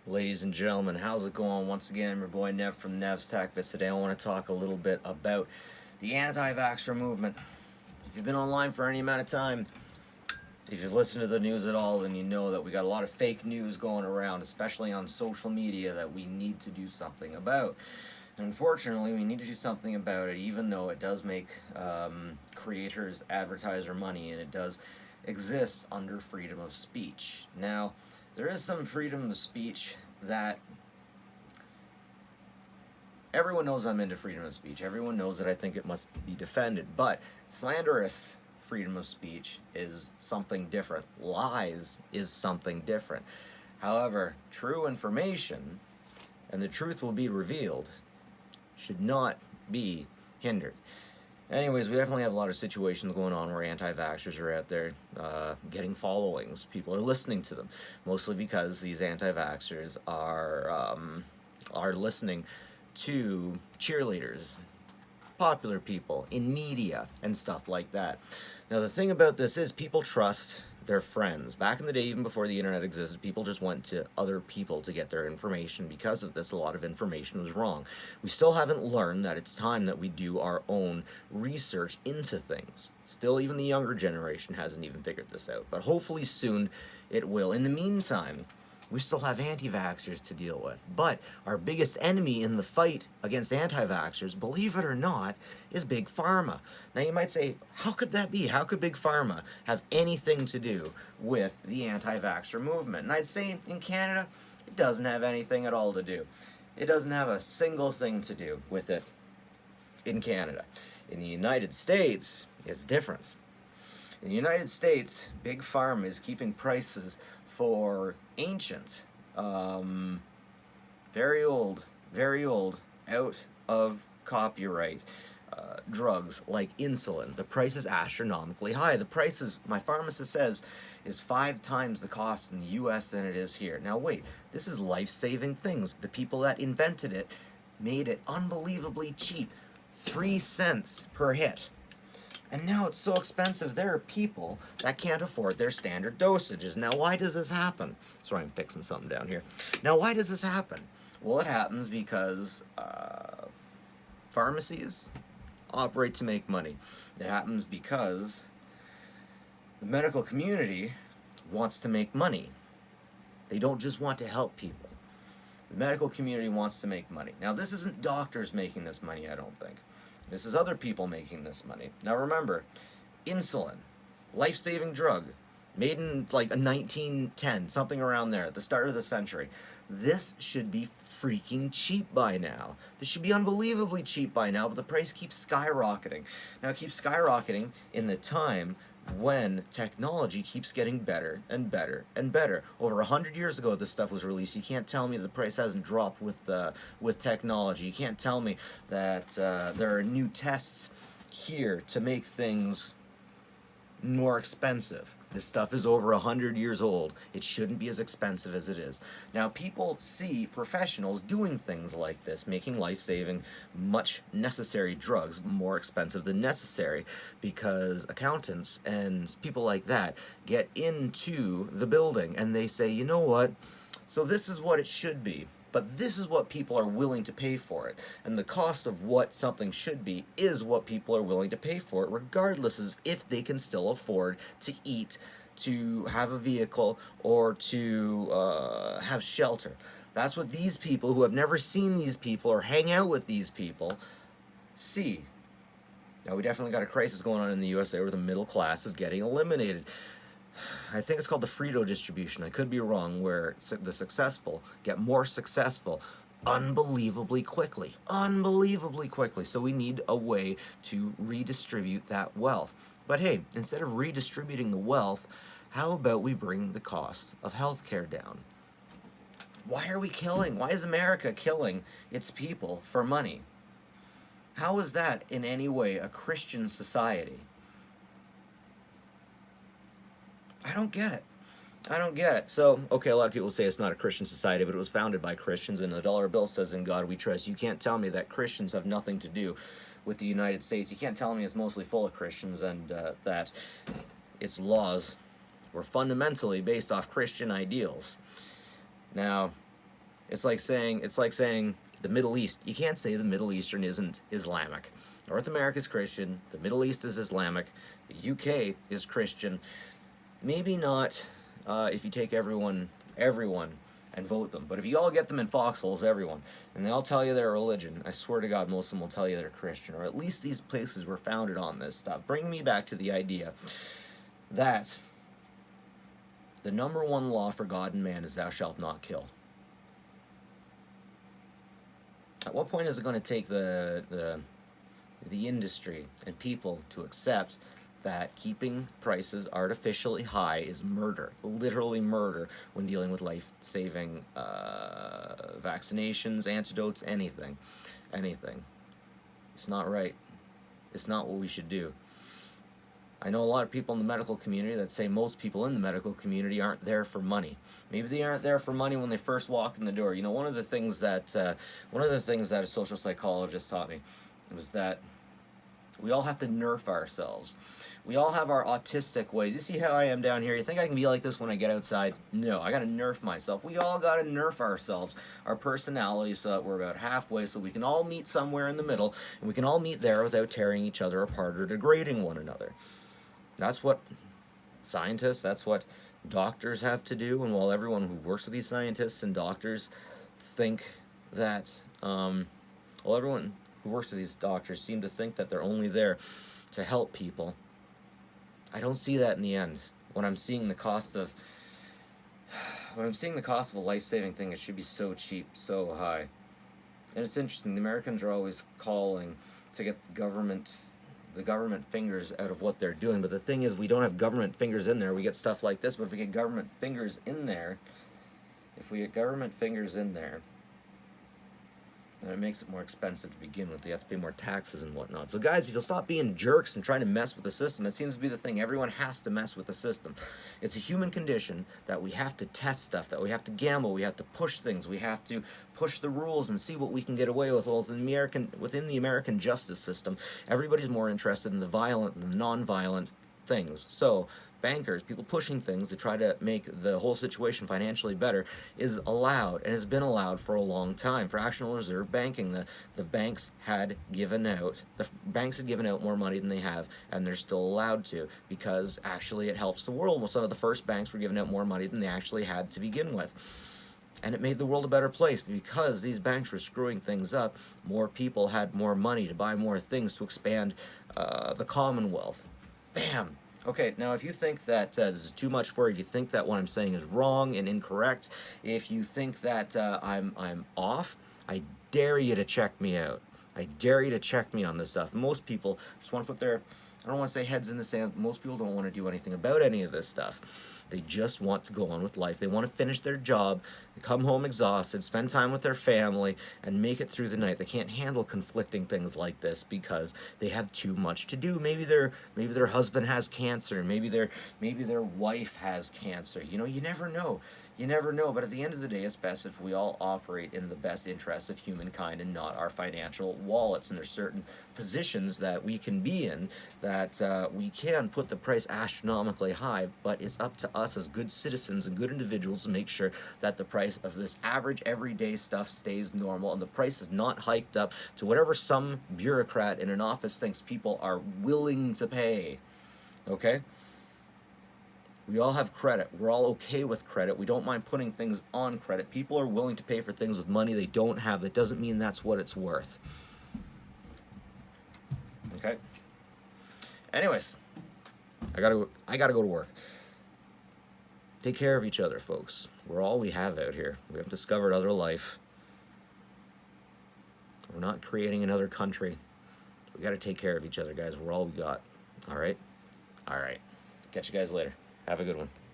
Ladies and gentlemen, how's it going? Once again, I'm your boy Nev from Nev's Tech Bits. Today I want to talk a little bit about the anti-vaxxer movement. If you've been online for any amount of time, if you've listened to the news at all, then you know that we got a lot of fake news going around, especially on social media, that we need to do something about. And unfortunately, we need to do something about it, even though it does make creators, advertiser money, and it does exist under freedom of speech. Now, there is some freedom of speech that everyone knows I'm into freedom of speech. Everyone knows that I think it must be defended. But slanderous freedom of speech is something different. Lies is something different. However, true information, and the truth will be revealed, should not be hindered. Anyways, we definitely have a lot of situations going on where anti-vaxxers are out there getting followings. People are listening to them, mostly because these anti-vaxxers are listening to cheerleaders, popular people in media, and stuff like that. Now, the thing about this is people trust their friends. Back in the day, even before the internet existed, people just went to other people to get their information. Because of this, a lot of information was wrong. We still haven't learned that it's time that we do our own research into things. Still, even the younger generation hasn't even figured this out, but hopefully soon it will. In the meantime, we still have anti-vaxxers to deal with. But our biggest enemy in the fight against anti-vaxxers, believe it or not, is Big Pharma. Now you might say, how could that be? How could Big Pharma have anything to do with the anti-vaxxer movement? And I'd say in Canada, it doesn't have anything at all to do. It doesn't have a single thing to do with it in Canada. In the United States, it's different. In the United States, Big Pharma is keeping prices for ancient, very old, out of copyright drugs like insulin. The price is astronomically high. The price is, my pharmacist says, is 5 times the cost in the US than it is here. Now wait, this is life-saving things. The people that invented it made it unbelievably cheap. 3 cents per hit. And now it's so expensive, there are people that can't afford their standard dosages. Now, why does this happen? Sorry, I'm fixing something down here. Now, why does this happen? Well, it happens because pharmacies operate to make money. It happens because the medical community wants to make money. They don't just want to help people. The medical community wants to make money. Now, this isn't doctors making this money, I don't think. This is other people making this money. Now remember, insulin, life-saving drug, made in like a 1910, something around there, at the start of the century. This should be freaking cheap by now. This should be unbelievably cheap by now, but the price keeps skyrocketing. Now it keeps skyrocketing in the time when technology keeps getting better and better and better. Over 100 years ago this stuff was released. You can't tell me the price hasn't dropped with technology. You can't tell me that there are new tests here to make things more expensive. This stuff is over 100 years old. It shouldn't be as expensive as it is. Now, people see professionals doing things like this, making life-saving, much necessary drugs more expensive than necessary, because accountants and people like that get into the building and they say, you know what, so this is what it should be. But this is what people are willing to pay for it. And the cost of what something should be is what people are willing to pay for it, regardless of if they can still afford to eat, to have a vehicle, or to have shelter. That's what these people who have never seen these people or hang out with these people see. Now, we definitely got a crisis going on in the USA where the middle class is getting eliminated. I think it's called the Frito distribution. I could be wrong, where the successful get more successful unbelievably quickly. Unbelievably quickly. So we need a way to redistribute that wealth. But hey, instead of redistributing the wealth, how about we bring the cost of healthcare down? Why are we killing? Why is America killing its people for money? How is that in any way a Christian society? I don't get it. I don't get it. So, okay, a lot of people say it's not a Christian society, but it was founded by Christians, and the dollar bill says, "In God we trust." You can't tell me that Christians have nothing to do with the United States. You can't tell me it's mostly full of Christians and that its laws were fundamentally based off Christian ideals. Now, It's like saying the Middle East. You can't say the Middle Eastern isn't Islamic. North America is Christian. The Middle East is Islamic. The UK is Christian. Maybe not if you take everyone, and vote them. But if you all get them in foxholes, everyone, and they all tell you their religion, I swear to God, most of them will tell you they're Christian, or at least these places were founded on this stuff. Bring me back to the idea that the number one law for God and man is thou shalt not kill. At what point is it going to take the industry and people to accept that keeping prices artificially high is murder, literally murder, when dealing with life-saving vaccinations, antidotes, anything? It's not right. It's not what we should do. I know a lot of people in the medical community that say most people in the medical community aren't there for money. Maybe they aren't there for money when they first walk in the door. You know, one of the things that a social psychologist taught me was that we all have to nerf ourselves. We all have our autistic ways. You see how I am down here? You think I can be like this when I get outside? No, I gotta nerf myself. We all gotta nerf ourselves, our personalities, so that we're about halfway, so we can all meet somewhere in the middle, and we can all meet there without tearing each other apart or degrading one another. That's what scientists, that's what doctors have to do, and while everyone who works with these scientists and doctors think that, everyone who works with these doctors seem to think that they're only there to help people. I don't see that in the end. When I'm seeing the cost of a life-saving thing, it should be so cheap, so high. And it's interesting, the Americans are always calling to get the government fingers out of what they're doing, but the thing is, we don't have government fingers in there. We get stuff like this, but if we get government fingers in there, then it makes it more expensive to begin with. You have to pay more taxes and whatnot. So guys, if you'll stop being jerks and trying to mess with the system, it seems to be the thing. Everyone has to mess with the system. It's a human condition that we have to test stuff, that we have to gamble, we have to push things, we have to push the rules and see what we can get away with. Well, within the American justice system, everybody's more interested in the violent than the non-violent things. So bankers, people pushing things to try to make the whole situation financially better, is allowed and has been allowed for a long time. Fractional reserve banking, the banks had given out more money than they have, and they're still allowed to, because actually it helps the world. Well, some of the first banks were giving out more money than they actually had to begin with. And it made the world a better place, because these banks were screwing things up. More people had more money to buy more things to expand the Commonwealth. Bam! Okay, now if you think that this is too much for you, if you think that what I'm saying is wrong and incorrect, if you think that I'm off, I dare you to check me out. I dare you to check me on this stuff. Most people just want to put their, I don't want to say heads in the sand, most people don't want to do anything about any of this stuff. They just want to go on with life. They want to finish their job, come home exhausted, spend time with their family, and make it through the night. They can't handle conflicting things like this because they have too much to do. Maybe their husband has cancer. Maybe their wife has cancer. You know, you never know. You never know, but at the end of the day, it's best if we all operate in the best interest of humankind and not our financial wallets. And there's certain positions that we can be in that we can put the price astronomically high, but it's up to us as good citizens and good individuals to make sure that the price of this average everyday stuff stays normal and the price is not hiked up to whatever some bureaucrat in an office thinks people are willing to pay. Okay? We all have credit. We're all okay with credit. We don't mind putting things on credit. People are willing to pay for things with money they don't have. That doesn't mean that's what it's worth. Okay? Anyways, I gotta go to work. Take care of each other, folks. We're all we have out here. We haven't discovered other life. We're not creating another country. We gotta take care of each other, guys. We're all we got. All right? All right. Catch you guys later. Have a good one.